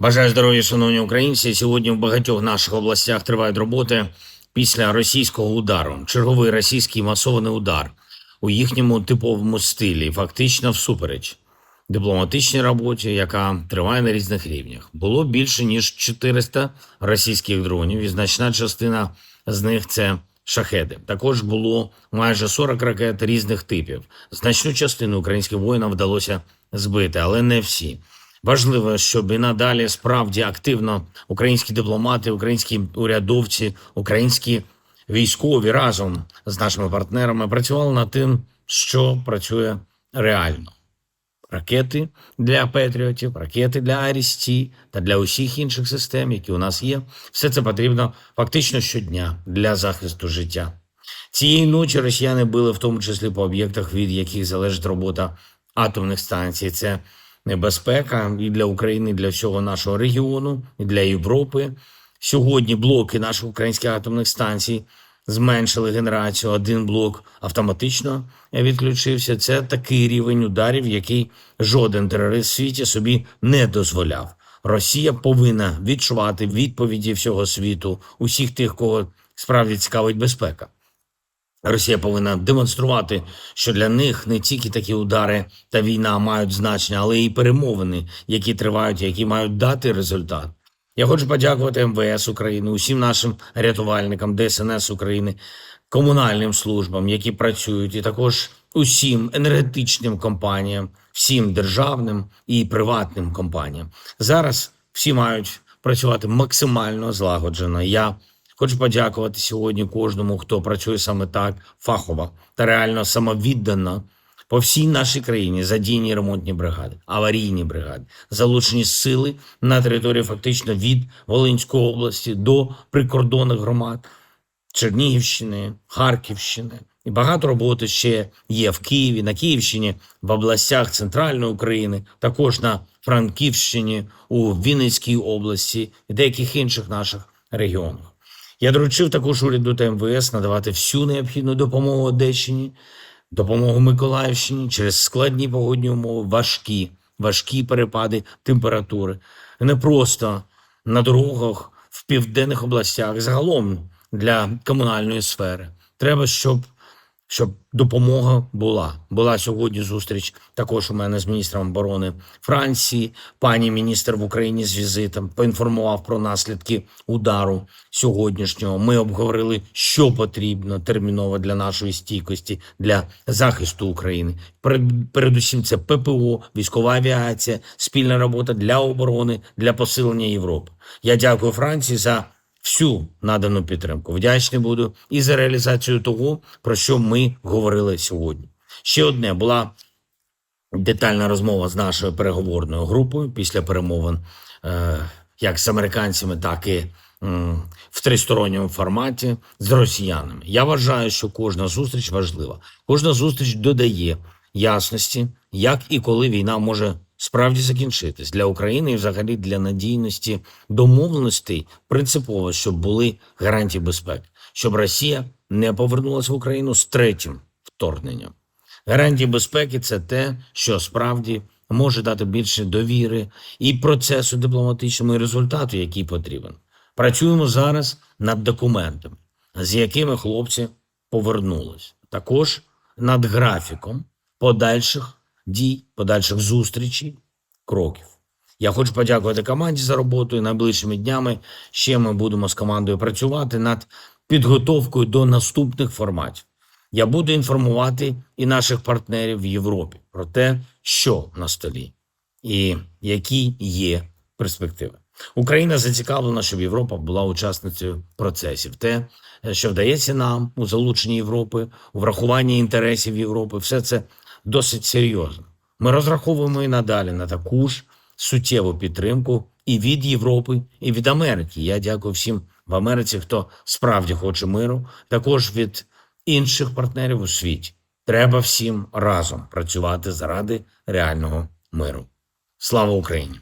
Бажаю здоров'я, шановні українці. Сьогодні в багатьох наших областях тривають роботи після російського удару. Черговий російський масований удар у їхньому типовому стилі, фактично всупереч дипломатичній роботі, яка триває на різних рівнях. Було більше ніж 400 російських дронів, і значна частина з них це шахеди. Також було майже 40 ракет різних типів. Значну частину українським воїнам вдалося збити, але не всі. Важливо, щоб і надалі справді активно українські дипломати, українські урядовці, українські військові разом з нашими партнерами працювали над тим, що працює реально. Ракети для Петріотів, ракети для Арісті та для усіх інших систем, які у нас є. Все це потрібно фактично щодня для захисту життя. Цієї ночі росіяни били в тому числі по об'єктах, від яких залежить робота атомних станцій. Це небезпека і для України, і для всього нашого регіону, і для Європи. Сьогодні блоки наших українських атомних станцій зменшили генерацію. Один блок автоматично відключився. Це такий рівень ударів, який жоден терорист в світі собі не дозволяв. Росія повинна відчувати відповіді всього світу, усіх тих, кого справді цікавить безпека. Росія повинна демонструвати, що для них не тільки такі удари та війна мають значення, але й перемовини, які тривають, які мають дати результат. Я хочу подякувати МВС України, усім нашим рятувальникам, ДСНС України, комунальним службам, які працюють, і також усім енергетичним компаніям, всім державним і приватним компаніям. Зараз всі мають працювати максимально злагоджено. Я хочу подякувати сьогодні кожному, хто працює саме так, фахово та реально самовіддано по всій нашій країні. Задіяні ремонтні бригади, аварійні бригади, залучені сили на території фактично від Волинської області до прикордонних громад Чернігівщини, Харківщини. І багато роботи ще є в Києві, на Київщині, в областях Центральної України, також на Франківщині, у Вінницькій області і деяких інших наших регіонах. Я доручив також уряду та МВС надавати всю необхідну допомогу Одещині, допомогу Миколаївщині через складні погодні умови, важкі перепади температури. Не просто на дорогах в південних областях, загалом для комунальної сфери. Треба, щоб допомога була. Була сьогодні зустріч також у мене з міністром оборони Франції. Пані міністр в Україні з візитом поінформував про наслідки удару сьогоднішнього. Ми обговорили, що потрібно терміново для нашої стійкості, для захисту України. Передусім це ППО, військова авіація, спільна робота для оборони, для посилення Європи. Я дякую Франції за всю надану підтримку. Вдячний буду і за реалізацію того, про що ми говорили сьогодні. Ще одне, була детальна розмова з нашою переговорною групою після перемовин як з американцями, так і в тристоронньому форматі з росіянами. Я вважаю, що кожна зустріч важлива. Кожна зустріч додає ясності, як і коли війна може справді закінчитись. Для України і взагалі для надійності домовленостей принципово, щоб були гарантії безпеки, щоб Росія не повернулася в Україну з третім вторгненням. Гарантії безпеки – це те, що справді може дати більше довіри і процесу дипломатичному, і результату, який потрібен. Працюємо зараз над документами, з якими хлопці повернулись. Також над графіком подальших дій, подальших зустрічей, кроків. Я хочу подякувати команді за роботу, і найближчими днями ще ми будемо з командою працювати над підготовкою до наступних форматів. Я буду інформувати і наших партнерів в Європі про те, що на столі і які є перспективи. Україна зацікавлена, щоб Європа була учасницею процесів. Те, що вдається нам у залученні Європи, у врахуванні інтересів Європи, все це досить серйозно. Ми розраховуємо і надалі на таку ж суттєву підтримку і від Європи, і від Америки. Я дякую всім в Америці, хто справді хоче миру, також від інших партнерів у світі. Треба всім разом працювати заради реального миру. Слава Україні!